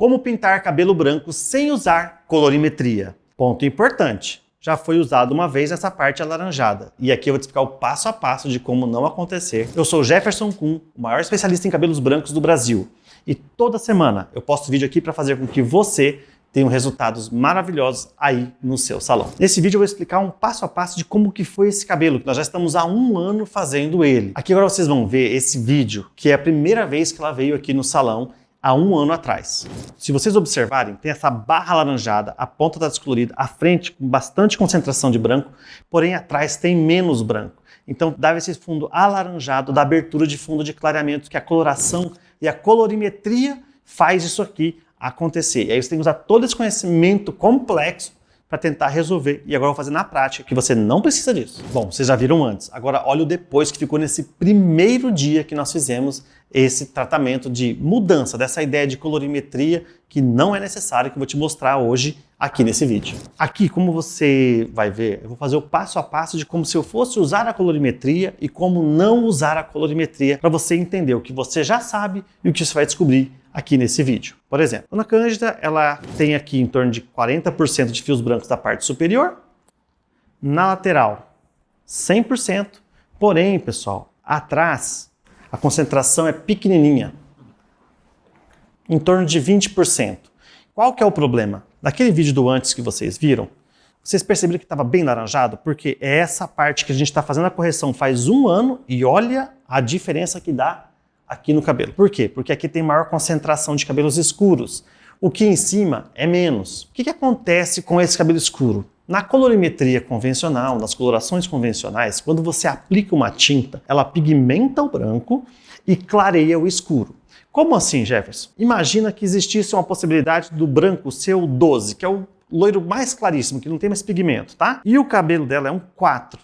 Como pintar cabelo branco sem usar colorimetria? Ponto importante. Já foi usado uma vez essa parte alaranjada. E aqui eu vou te explicar o passo a passo de como não acontecer. Eu sou Jefferson Kuhn, o maior especialista em cabelos brancos do Brasil. E toda semana eu posto vídeo aqui para fazer com que você tenha resultados maravilhosos aí no seu salão. Nesse vídeo eu vou explicar um passo a passo de como que foi esse cabelo, que nós já estamos há 1 ano fazendo ele. Aqui agora vocês vão ver esse vídeo, que é a primeira vez que ela veio aqui no salão, há 1 ano atrás. Se vocês observarem, tem essa barra alaranjada, a ponta está descolorida, a frente com bastante concentração de branco, porém atrás tem menos branco. Então dava esse fundo alaranjado da abertura de fundo de clareamento, que a coloração e a colorimetria faz isso aqui acontecer. E aí você tem que usar todo esse conhecimento complexo para tentar resolver. E agora eu vou fazer na prática, que você não precisa disso. Bom, vocês já viram antes. Agora olha o depois que ficou nesse primeiro dia que nós fizemos esse tratamento de mudança dessa ideia de colorimetria que não é necessário, que eu vou te mostrar hoje aqui nesse vídeo. Aqui, como você vai ver, eu vou fazer o passo a passo de como se eu fosse usar a colorimetria e como não usar a colorimetria para você entender o que você já sabe e o que você vai descobrir aqui nesse vídeo. Por exemplo, a Dona Cândida, ela tem aqui em torno de 40% de fios brancos da parte superior, na lateral 100%, porém, pessoal, atrás a concentração é pequenininha, em torno de 20%. Qual que é o problema? Naquele vídeo do antes que vocês viram, vocês perceberam que estava bem laranjado? Porque é essa parte que a gente está fazendo a correção faz 1 ano e olha a diferença que dá aqui no cabelo. Por quê? Porque aqui tem maior concentração de cabelos escuros. O que em cima é menos. O que acontece com esse cabelo escuro? Na colorimetria convencional, nas colorações convencionais, quando você aplica uma tinta, ela pigmenta o branco e clareia o escuro. Como assim, Jefferson? Imagina que existisse uma possibilidade do branco ser o 12, que é o loiro mais claríssimo, que não tem mais pigmento, tá? E o cabelo dela é um 4.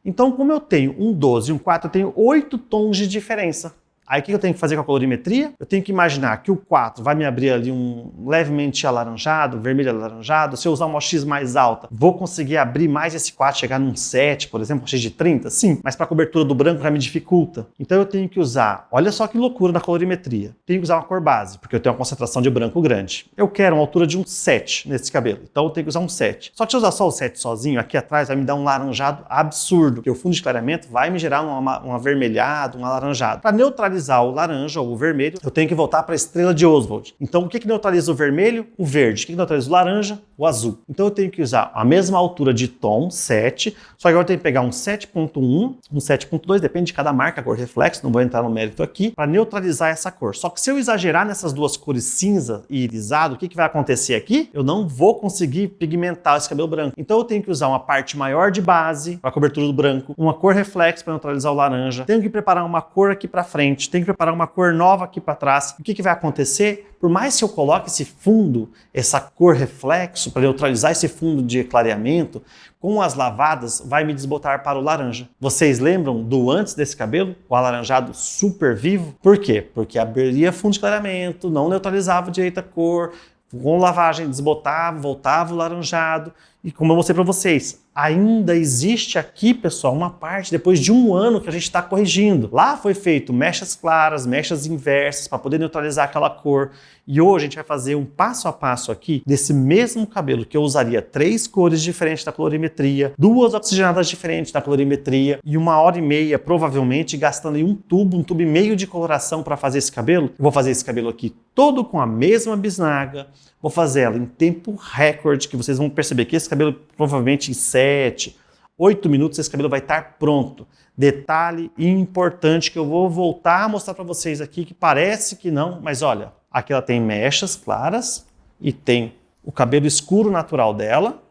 Então, como eu tenho um 12 e um 4, eu tenho 8 tons de diferença. Aí o que eu tenho que fazer com a colorimetria? Eu tenho que imaginar que o 4 vai me abrir ali um levemente alaranjado, vermelho alaranjado. Se eu usar uma X mais alta, vou conseguir abrir mais esse 4, chegar num 7, por exemplo, um X de 30? Sim, mas para a cobertura do branco já me dificulta. Então eu tenho que usar, olha só que loucura na colorimetria. Tenho que usar uma cor base, porque eu tenho uma concentração de branco grande. Eu quero uma altura de um 7 nesse cabelo, então eu tenho que usar um 7. Só que se eu usar só o 7 sozinho, aqui atrás vai me dar um laranjado absurdo, porque o fundo de clareamento vai me gerar um avermelhado, um alaranjado. Para neutralizar o laranja ou o vermelho, eu tenho que voltar para a estrela de Oswald. Então, o que neutraliza o vermelho? O verde. O que neutraliza o laranja? O azul. Então, eu tenho que usar a mesma altura de tom, 7, só que agora eu tenho que pegar um 7.1, um 7.2, depende de cada marca, a cor reflexo, não vou entrar no mérito aqui, para neutralizar essa cor. Só que se eu exagerar nessas duas cores cinza e irisado, o que vai acontecer aqui? Eu não vou conseguir pigmentar esse cabelo branco. Então, eu tenho que usar uma parte maior de base para a cobertura do branco, uma cor reflexo para neutralizar o laranja, tenho que preparar uma cor aqui para frente, tenho que preparar uma cor nova aqui para trás. O que vai acontecer? Por mais que eu coloque esse fundo, essa cor reflexo, para neutralizar esse fundo de clareamento, com as lavadas vai me desbotar para o laranja. Vocês lembram do antes desse cabelo? O alaranjado super vivo? Por quê? Porque abria fundo de clareamento, não neutralizava direito a cor, com lavagem desbotava, voltava o laranjado. E como eu mostrei para vocês, ainda existe aqui, pessoal, uma parte depois de 1 ano que a gente está corrigindo. Lá foi feito mechas claras, mechas inversas para poder neutralizar aquela cor. E hoje a gente vai fazer um passo a passo aqui desse mesmo cabelo que eu usaria 3 cores diferentes da colorimetria, 2 oxigenadas diferentes da colorimetria e 1h30 provavelmente gastando aí um tubo e meio de coloração para fazer esse cabelo. Eu vou fazer esse cabelo aqui todo com a mesma bisnaga, vou fazer ela em tempo recorde, que vocês vão perceber que esse cabelo provavelmente em 7, 8 minutos esse cabelo vai estar pronto. Detalhe importante que eu vou voltar a mostrar para vocês aqui, que parece que não, mas olha, aqui ela tem mechas claras e tem o cabelo escuro natural dela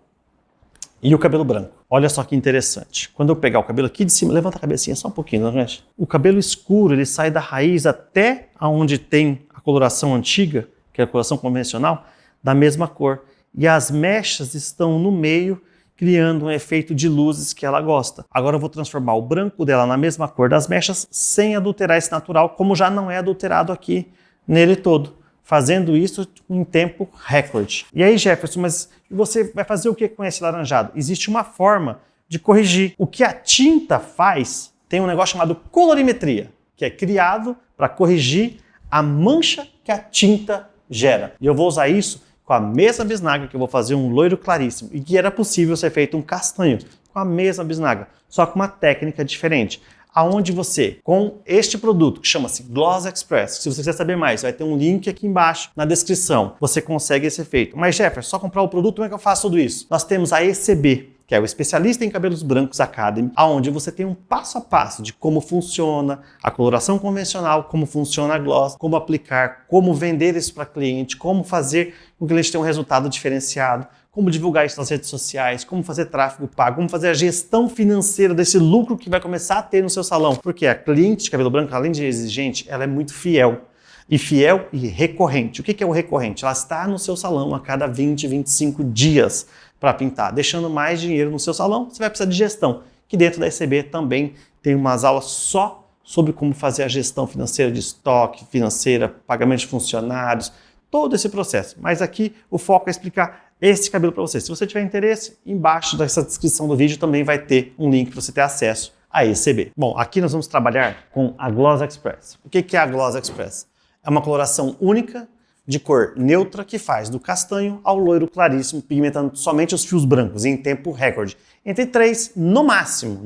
e o cabelo branco. Olha só que interessante. Quando eu pegar o cabelo aqui de cima, levanta a cabecinha só um pouquinho, não é? O cabelo escuro, ele sai da raiz até onde tem a coloração antiga, que é a coloração convencional, da mesma cor. E as mechas estão no meio, criando um efeito de luzes que ela gosta. Agora eu vou transformar o branco dela na mesma cor das mechas, sem adulterar esse natural, como já não é adulterado aqui nele todo. Fazendo isso em tempo recorde. E aí, Jefferson, mas você vai fazer o que com esse laranjado? Existe uma forma de corrigir. O que a tinta faz, tem um negócio chamado colorimetria, que é criado para corrigir a mancha que a tinta gera. E eu vou usar isso com a mesma bisnaga que eu vou fazer um loiro claríssimo e que era possível ser feito um castanho com a mesma bisnaga, só com uma técnica diferente. Aonde você, com este produto que chama-se Gloss Express, se você quiser saber mais, vai ter um link aqui embaixo na descrição, você consegue esse efeito. Mas Jefferson, só comprar o produto, como é que eu faço tudo isso? Nós temos a ECB, que é o Especialista em Cabelos Brancos Academy, onde você tem um passo a passo de como funciona a coloração convencional, como funciona a gloss, como aplicar, como vender isso para cliente, como fazer com que o cliente tenha um resultado diferenciado, como divulgar isso nas redes sociais, como fazer tráfego pago, como fazer a gestão financeira desse lucro que vai começar a ter no seu salão. Porque a cliente de cabelo branco, além de exigente, ela é muito fiel. E fiel e recorrente. O que é o recorrente? Ela está no seu salão a cada 20, 25 dias para pintar, deixando mais dinheiro no seu salão. Você vai precisar de gestão, que dentro da ECB também tem umas aulas só sobre como fazer a gestão financeira de estoque, financeira, pagamento de funcionários, todo esse processo. Mas aqui o foco é explicar esse cabelo para você. Se você tiver interesse, embaixo dessa descrição do vídeo também vai ter um link para você ter acesso a ECB. Bom, aqui nós vamos trabalhar com a Gloss Express. O que é a Gloss Express? É uma coloração única, de cor neutra, que faz do castanho ao loiro claríssimo, pigmentando somente os fios brancos em tempo recorde. Entre 3, no máximo,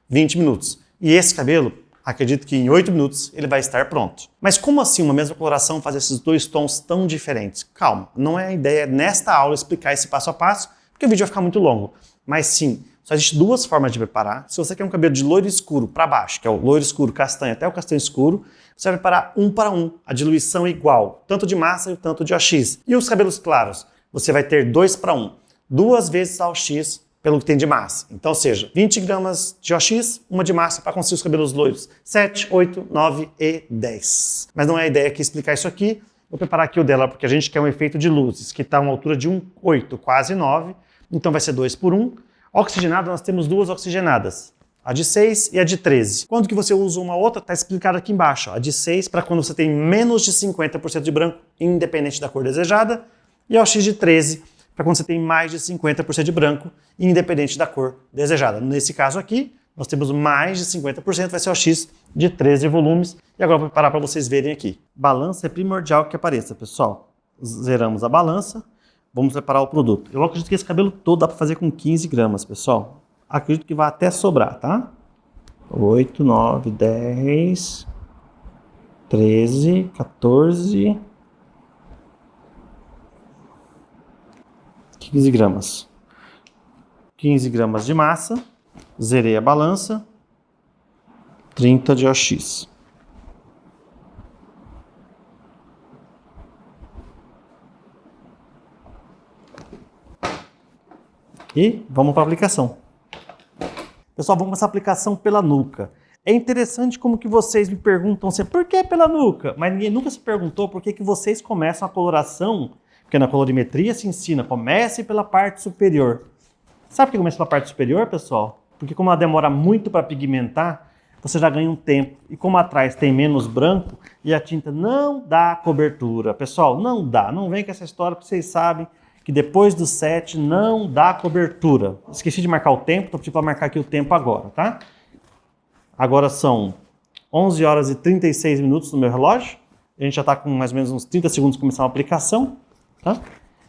20 minutos. E esse cabelo, acredito que em 8 minutos ele vai estar pronto. Mas como assim uma mesma coloração faz esses dois tons tão diferentes? Calma, não é a ideia nesta aula explicar esse passo a passo, porque o vídeo vai ficar muito longo. Mas sim, só existem duas formas de preparar. Se você quer um cabelo de loiro escuro para baixo, que é o loiro escuro castanho até o castanho escuro, você vai preparar 1 para 1, a diluição é igual, tanto de massa e tanto de OX. E os cabelos claros, você vai ter 2 para 1, 2 vezes a OX pelo que tem de massa. Então, ou seja, 20 gramas de OX, 1 de massa para conseguir os cabelos loiros. 7, 8, 9 e 10. Mas não é a ideia aqui explicar isso aqui. Vou preparar aqui o dela porque a gente quer um efeito de luzes, que está a uma altura de 1,8, quase 9. Então vai ser 2 por 1. Oxigenado, nós temos duas oxigenadas. A de 6 e a de 13. Quando que você usa uma outra, está explicado aqui embaixo. A de 6 para quando você tem menos de 50% de branco, independente da cor desejada. E a OX de 13 para quando você tem mais de 50% de branco, independente da cor desejada. Nesse caso aqui, nós temos mais de 50%, vai ser o OX de 13 volumes. E agora eu vou preparar para vocês verem aqui. Balança é primordial que apareça, pessoal. Zeramos a balança, vamos preparar o produto. Eu acredito que esse cabelo todo dá para fazer com 15 gramas, pessoal. Acredito que vai até sobrar, tá? 8, 9, 10, 13, 14, 15 gramas. 15 gramas de massa, zerei a balança, 30 de OX. E vamos para a aplicação. Pessoal, vamos começar a aplicação pela nuca. É interessante como que vocês me perguntam assim, por que pela nuca? Mas ninguém nunca se perguntou por que vocês começam a coloração, porque na colorimetria se ensina, comece pela parte superior. Sabe por que começa pela parte superior, pessoal? Porque como ela demora muito para pigmentar, você já ganha um tempo. E como atrás tem menos branco e a tinta não dá cobertura. Pessoal, não dá. Não vem com essa história porque vocês sabem que depois do 7 não dá cobertura. Esqueci de marcar o tempo, estou pedindo para marcar aqui o tempo agora, tá? Agora são 11 horas e 36 minutos no meu relógio. A gente já está com mais ou menos uns 30 segundos para começar a aplicação, tá?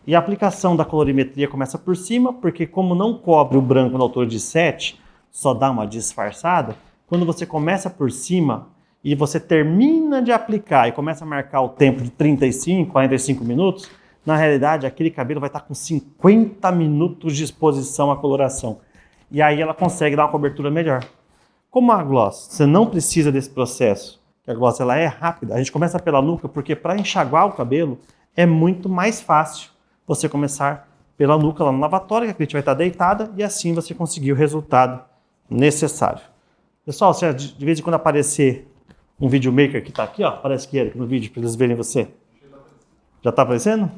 E a aplicação da colorimetria começa por cima, porque como não cobre o branco na altura de 7, só dá uma disfarçada, quando você começa por cima e você termina de aplicar e começa a marcar o tempo de 35, 45 minutos, na realidade, aquele cabelo vai estar com 50 minutos de exposição à coloração. E aí ela consegue dar uma cobertura melhor. Como a gloss, você não precisa desse processo, que a gloss ela é rápida. A gente começa pela nuca, porque para enxaguar o cabelo é muito mais fácil você começar pela nuca lá no lavatório, que a cliente vai estar deitada, e assim você conseguir o resultado necessário. Pessoal, se de vez em quando aparecer um videomaker que está aqui, ó, aparece aqui no vídeo para eles verem você. Já está aparecendo?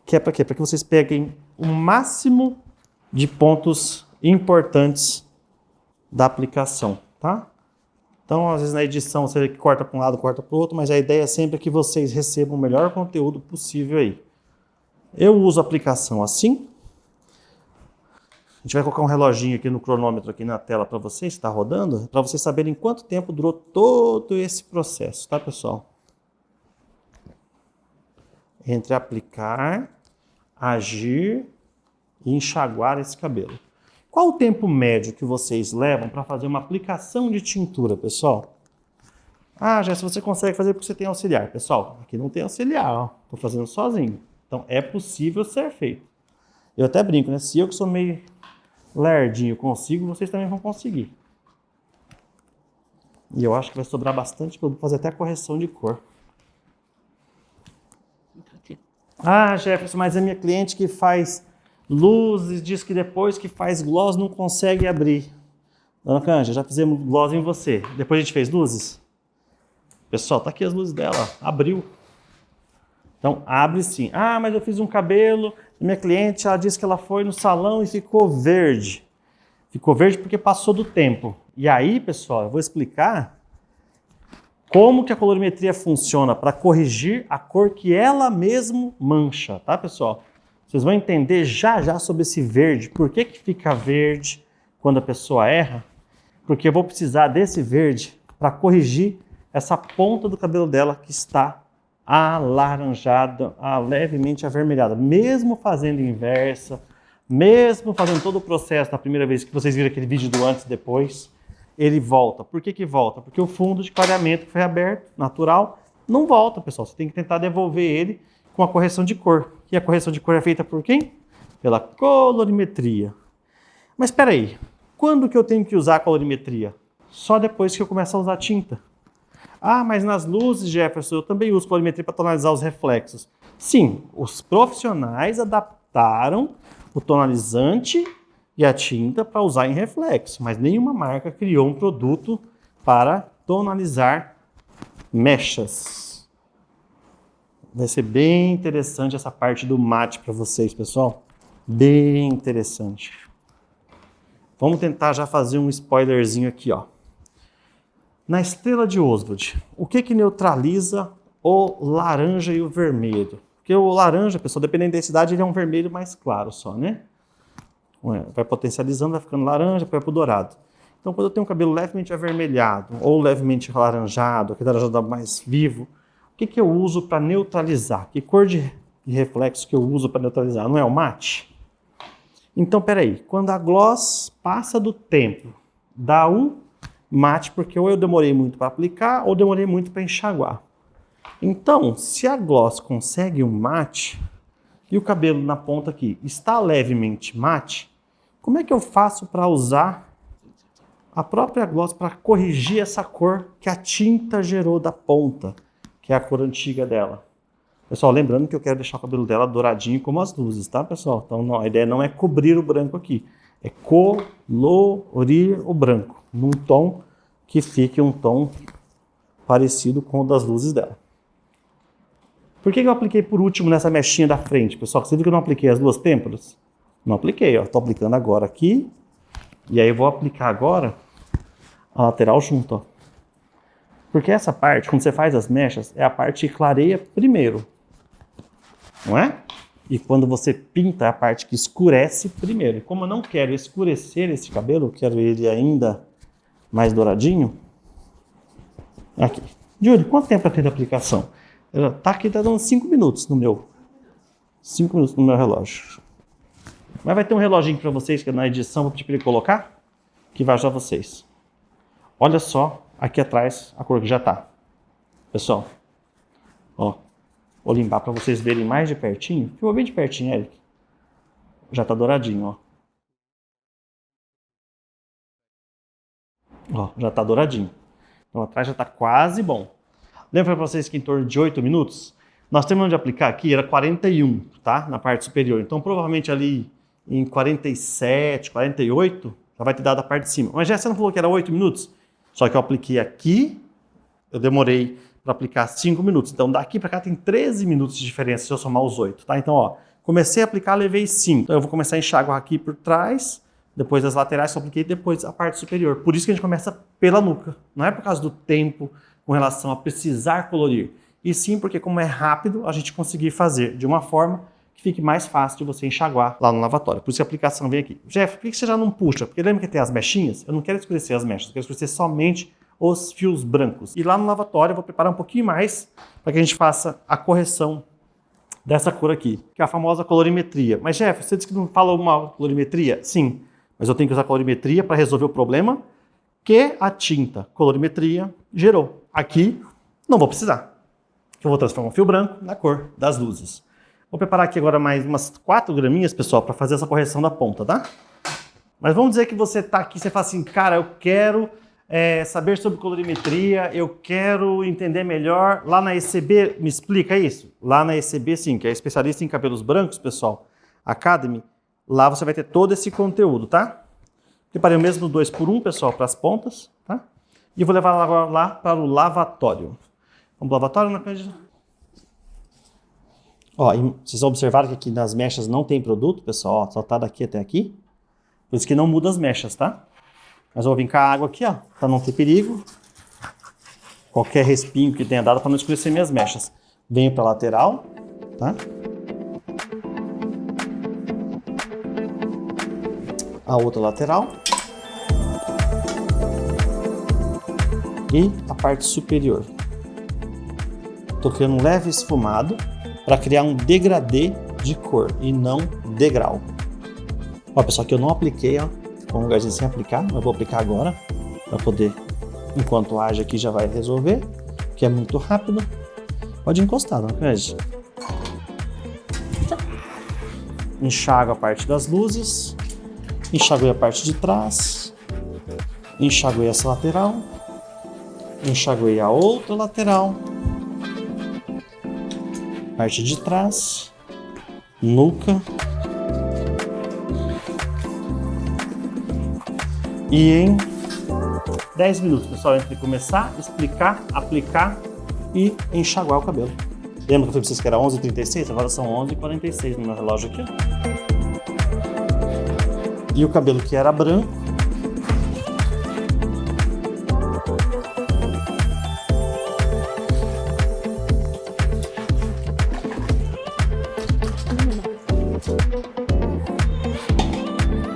Que é para quê? Para que vocês peguem o máximo de pontos importantes da aplicação, tá? Então, às vezes na edição você corta para um lado, corta para o outro, mas a ideia é sempre que vocês recebam o melhor conteúdo possível aí. Eu uso a aplicação assim. A gente vai colocar um reloginho aqui no cronômetro aqui na tela para vocês, está rodando, para vocês saberem quanto tempo durou todo esse processo, tá, pessoal? entre aplicar, agir e enxaguar esse cabelo. Qual o tempo médio que vocês levam para fazer uma aplicação de tintura, pessoal? Ah, já se você consegue fazer porque você tem auxiliar. Pessoal, aqui não tem auxiliar, estou fazendo sozinho. Então é possível ser feito. Eu até brinco, né? Se eu que sou meio lerdinho consigo, vocês também vão conseguir. E eu acho que vai sobrar bastante para fazer até a correção de cor. Ah, Jefferson, mas a minha cliente que faz luzes diz que depois que faz gloss não consegue abrir. Dona Canja, já fizemos gloss em você. Depois a gente fez luzes? Pessoal, tá aqui as luzes dela, ó. Abriu. Então, abre sim. Ah, mas eu fiz um cabelo, minha cliente, ela disse que ela foi no salão e ficou verde. Ficou verde porque passou do tempo. E aí, pessoal, eu vou explicar como que a colorimetria funciona para corrigir a cor que ela mesma mancha, tá, pessoal? Vocês vão entender já sobre esse verde. Por que que fica verde quando a pessoa erra? Porque eu vou precisar desse verde para corrigir essa ponta do cabelo dela que está alaranjada, levemente avermelhada. Mesmo fazendo inversa, mesmo fazendo todo o processo da primeira vez que vocês viram aquele vídeo do antes e depois, ele volta. Por que que volta? Porque o fundo de clareamento que foi aberto, natural, não volta, pessoal. Você tem que tentar devolver ele com a correção de cor. E a correção de cor é feita por quem? Pela colorimetria. Mas espera aí, quando que eu tenho que usar a colorimetria? Só depois que eu começar a usar tinta. Ah, mas nas luzes, Jefferson, eu também uso colorimetria para tonalizar os reflexos. Sim, os profissionais adaptaram o tonalizante e a tinta para usar em reflexo, mas nenhuma marca criou um produto para tonalizar mechas. Vai ser bem interessante essa parte do mate para vocês, pessoal. Bem interessante. Vamos tentar já fazer um spoilerzinho aqui, ó. Na estrela de Oswald, o que que neutraliza o laranja e o vermelho? Porque o laranja, pessoal, dependendo da densidade, ele é um vermelho mais claro só, né? Vai potencializando, vai ficando laranja, vai para o dourado. Então, quando eu tenho um cabelo levemente avermelhado ou levemente alaranjado, aquele alaranjado mais vivo, o que que eu uso para neutralizar? Que cor de reflexo que eu uso para neutralizar? Não é o mate? Então, peraí, quando a gloss passa do tempo, dá o mate, porque ou eu demorei muito para aplicar ou demorei muito para enxaguar. Então, se a gloss consegue um mate e o cabelo na ponta aqui está levemente mate, como é que eu faço para usar a própria gloss para corrigir essa cor que a tinta gerou da ponta, que é a cor antiga dela? Pessoal, lembrando que eu quero deixar o cabelo dela douradinho como as luzes, tá, pessoal? Então, não, a ideia não é cobrir o branco aqui, é colorir o branco num tom que fique um tom parecido com o das luzes dela. Por que eu apliquei por último nessa mechinha da frente, pessoal? Você viu que eu não apliquei as duas têmporas? Não apliquei, ó. Estou aplicando agora aqui. E aí eu vou aplicar agora a lateral junto, ó. Porque essa parte, quando você faz as mechas, é a parte que clareia primeiro. Não é? E quando você pinta, é a parte que escurece primeiro. E como eu não quero escurecer esse cabelo, eu quero ele ainda mais douradinho. Aqui. Júlio, quanto tempo tem de aplicação? Tá aqui, tá dando 5 minutos no meu. 5 minutos no meu relógio. Mas vai ter um reloginho para vocês que na edição vou pedir para ele colocar, que vai ajudar vocês. Olha só aqui atrás a cor que já tá. Pessoal, ó, vou limpar para vocês verem mais de pertinho. Ficou bem de pertinho, Eric. Já tá douradinho, ó. Ó, já tá douradinho. Então atrás já tá quase bom. Lembra para vocês que em torno de 8 minutos, nós terminamos de aplicar aqui, era 41, tá? Na parte superior. Então provavelmente ali em 47, 48, já vai ter dado a parte de cima. Mas já você não falou que era 8 minutos? Só que eu apliquei aqui, eu demorei para aplicar 5 minutos. Então daqui para cá tem 13 minutos de diferença se eu somar os 8, tá? Então, ó, comecei a aplicar, levei 5. Então eu vou começar a enxaguar aqui por trás, depois as laterais, só apliquei depois a parte superior. Por isso que a gente começa pela nuca. Não é por causa do tempo com relação a precisar colorir. E sim porque como é rápido, a gente conseguir fazer de uma forma que fique mais fácil de você enxaguar lá no lavatório. Por isso que a aplicação vem aqui. Jeff, por que você já não puxa? Porque lembra que tem as mechinhas? Eu não quero escurecer as mechas, eu quero escurecer somente os fios brancos. E lá no lavatório eu vou preparar um pouquinho mais para que a gente faça a correção dessa cor aqui, que é a famosa colorimetria. Mas, Jeff, você disse que não fala uma colorimetria? Sim, mas eu tenho que usar colorimetria para resolver o problema que a tinta colorimetria gerou. Aqui, não vou precisar. Eu vou transformar um fio branco na cor das luzes. Vou preparar aqui agora mais umas 4 graminhas, pessoal, para fazer essa correção da ponta, tá? Mas vamos dizer que você está aqui, você fala assim, cara, eu quero saber sobre colorimetria, eu quero entender melhor. Lá na ECB, me explica isso? Lá na ECB, sim, que é especialista em cabelos brancos, pessoal, Academy, lá você vai ter todo esse conteúdo, tá? Preparei o mesmo 2x1, pessoal, para as pontas, tá? E vou levar agora lá para o lavatório. Vamos pro lavatório, né, Cândida? Ó, vocês observaram que aqui nas mechas não tem produto, pessoal, ó, só tá daqui até aqui. Por isso que não muda as mechas, tá? Mas eu vou vir com a água aqui, ó, para não ter perigo. Qualquer respingo que tenha dado para não escurecer minhas mechas. Venho para a lateral, tá? A outra lateral. E a parte superior. Tô criando um leve esfumado para criar um degradê de cor e não degrau. Ó, pessoal, que eu não apliquei, ó. Com um lugarzinho sem aplicar, mas eu vou aplicar agora para poder, enquanto age aqui, já vai resolver, que é muito rápido. Pode encostar, não acredita? Enxago a parte das luzes, enxaguei a parte de trás, enxaguei essa lateral, enxaguei a outra lateral, parte de trás, nuca. E em 10 minutos, pessoal, entre começar, explicar, aplicar e enxaguar o cabelo. Lembra que eu falei pra vocês que era 11h36? Agora são 11h46 no meu relógio aqui. E o cabelo que era branco.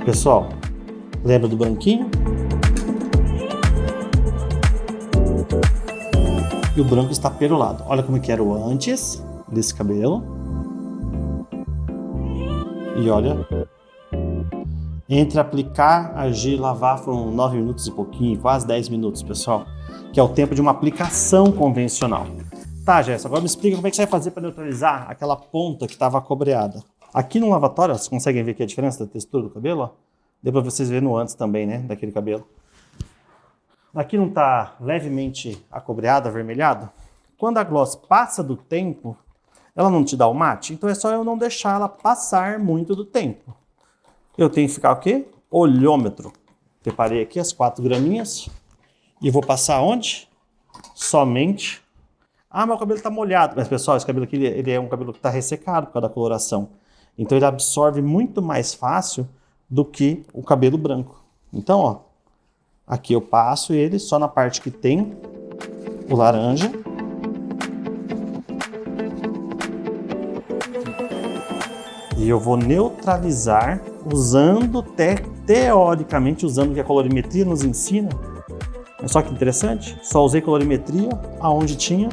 Pessoal, lembra do branquinho? E o branco está perolado. Olha como que era o antes desse cabelo. E olha. Entre aplicar, agir, lavar foram 9 minutos e pouquinho, quase 10 minutos, pessoal. Que é o tempo de uma aplicação convencional. Tá, Jéssica, agora me explica como é que você vai fazer para neutralizar aquela ponta que estava cobreada. Aqui no lavatório, vocês conseguem ver aqui a diferença da textura do cabelo, ó? Deu para vocês verem no antes também, né, daquele cabelo. Aqui não está levemente acobreado, avermelhado? Quando a gloss passa do tempo, ela não te dá o mate? Então é só eu não deixar ela passar muito do tempo. Eu tenho que ficar o quê? Olhômetro. Preparei aqui as 4 graminhas e vou passar onde? Somente. Ah, meu cabelo está molhado. Mas pessoal, esse cabelo aqui ele é um cabelo que está ressecado por causa da coloração. Então ele absorve muito mais fácil do que o cabelo branco. Então, ó, aqui eu passo ele só na parte que tem o laranja. E eu vou neutralizar usando, teoricamente, usando o que a colorimetria nos ensina. Mas só que interessante, só usei colorimetria aonde tinha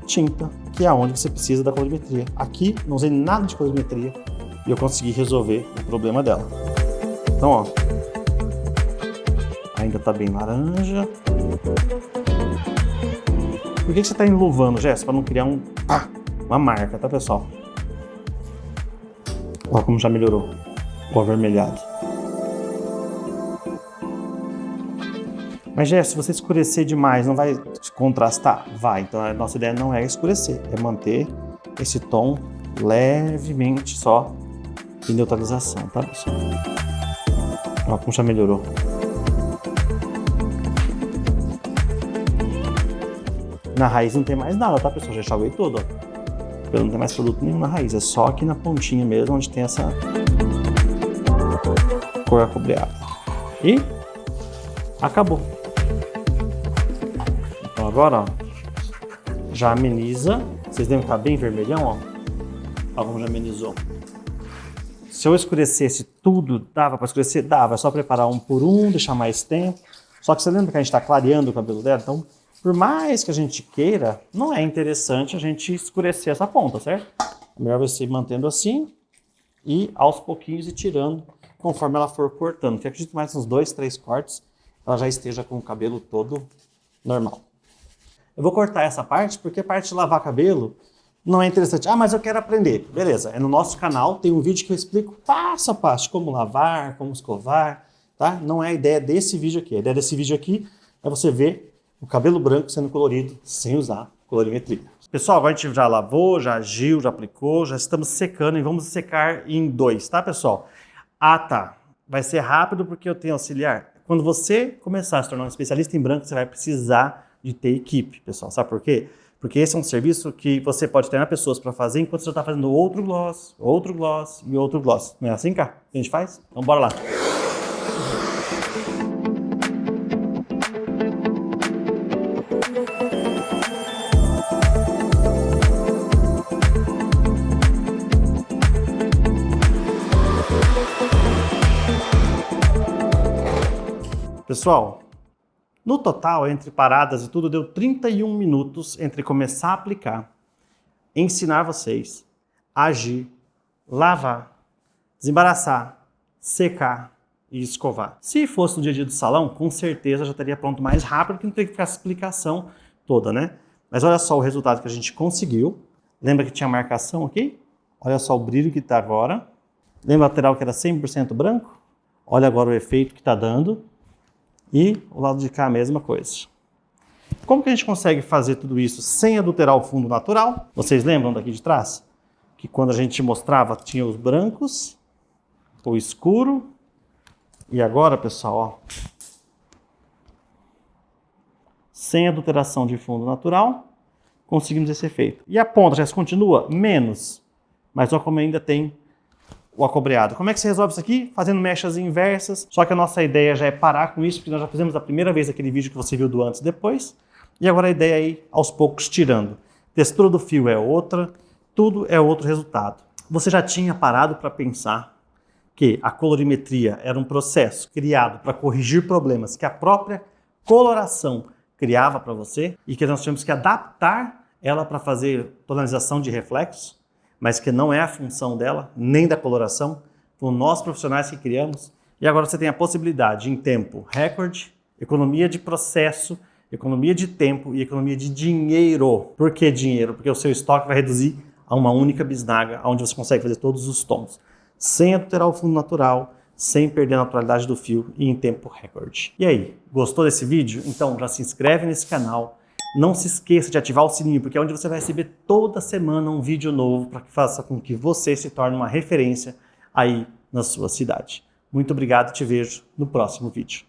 tinta, que é aonde você precisa da colorimetria. Aqui não usei nada de colorimetria e eu consegui resolver o problema dela. Então, ó, ainda tá bem laranja. Por que você tá enluvando, Jéssica? Para não criar uma marca, tá, pessoal? Olha como já melhorou o avermelhado. Mas, Jéssica, se você escurecer demais, não vai contrastar? Vai. Então, a nossa ideia não é escurecer, é manter esse tom levemente só de neutralização, tá, pessoal? Olha como já melhorou. Na raiz não tem mais nada, tá, pessoal? Já enxaguei todo, ó. Não tem mais produto nenhum na raiz, é só aqui na pontinha mesmo, onde tem essa cor acobreada. E acabou. Então agora, ó, já ameniza. Vocês devem estar bem vermelhão, ó. Olha como já amenizou. Se eu escurecesse tudo, dava para escurecer? Dava, é só preparar um por um, deixar mais tempo. Só que você lembra que a gente está clareando o cabelo dela? Então, por mais que a gente queira, não é interessante a gente escurecer essa ponta, certo? Melhor você ir mantendo assim e aos pouquinhos ir tirando conforme ela for cortando. Que acredito mais uns 2, 3 cortes, ela já esteja com o cabelo todo normal. Eu vou cortar essa parte porque a parte de lavar cabelo não é interessante. Ah, mas eu quero aprender. Beleza, é no nosso canal, tem um vídeo que eu explico passo a passo como lavar, como escovar, tá? Não é a ideia desse vídeo aqui. A ideia desse vídeo aqui é você ver o cabelo branco sendo colorido sem usar colorimetria. Pessoal, agora a gente já lavou, já agiu, já aplicou, já estamos secando e vamos secar em 2, tá, pessoal? Ah, tá. Vai ser rápido porque eu tenho auxiliar. Quando você começar a se tornar um especialista em branco, você vai precisar de ter equipe, pessoal. Sabe por quê? Porque esse é um serviço que você pode treinar pessoas para fazer enquanto você está fazendo outro gloss e outro gloss. Não é assim, cara? Que a gente faz? Então bora lá. Pessoal, no total, entre paradas e tudo, deu 31 minutos entre começar a aplicar, ensinar vocês, agir, lavar, desembaraçar, secar e escovar. Se fosse no dia a dia do salão, com certeza já estaria pronto mais rápido, porque não teria que ficar essa explicação toda, né? Mas olha só o resultado que a gente conseguiu. Lembra que tinha marcação aqui? Olha só o brilho que está agora. Lembra a lateral que era 100% branco? Olha agora o efeito que está dando. E o lado de cá a mesma coisa. Como que a gente consegue fazer tudo isso sem adulterar o fundo natural? Vocês lembram daqui de trás? Que quando a gente mostrava tinha os brancos, o escuro. E agora, pessoal, ó, sem adulteração de fundo natural, conseguimos esse efeito. E a ponta já se continua? Menos. Mas olha como ainda tem o acobreado. Como é que você resolve isso aqui? Fazendo mechas inversas. Só que a nossa ideia já é parar com isso, porque nós já fizemos a primeira vez aquele vídeo que você viu do antes e depois. E agora a ideia é ir aos poucos tirando. Textura do fio é outra, tudo é outro resultado. Você já tinha parado para pensar que a colorimetria era um processo criado para corrigir problemas que a própria coloração criava para você e que nós tivemos que adaptar ela para fazer tonalização de reflexos? Mas que não é a função dela, nem da coloração, foram nós profissionais que criamos. E agora você tem a possibilidade, em tempo recorde, economia de processo, economia de tempo e economia de dinheiro. Por que dinheiro? Porque o seu estoque vai reduzir a uma única bisnaga, onde você consegue fazer todos os tons, sem adulterar o fundo natural, sem perder a naturalidade do fio e em tempo recorde. E aí, gostou desse vídeo? Então já se inscreve nesse canal. Não se esqueça de ativar o sininho, porque é onde você vai receber toda semana um vídeo novo para que faça com que você se torne uma referência aí na sua cidade. Muito obrigado e te vejo no próximo vídeo.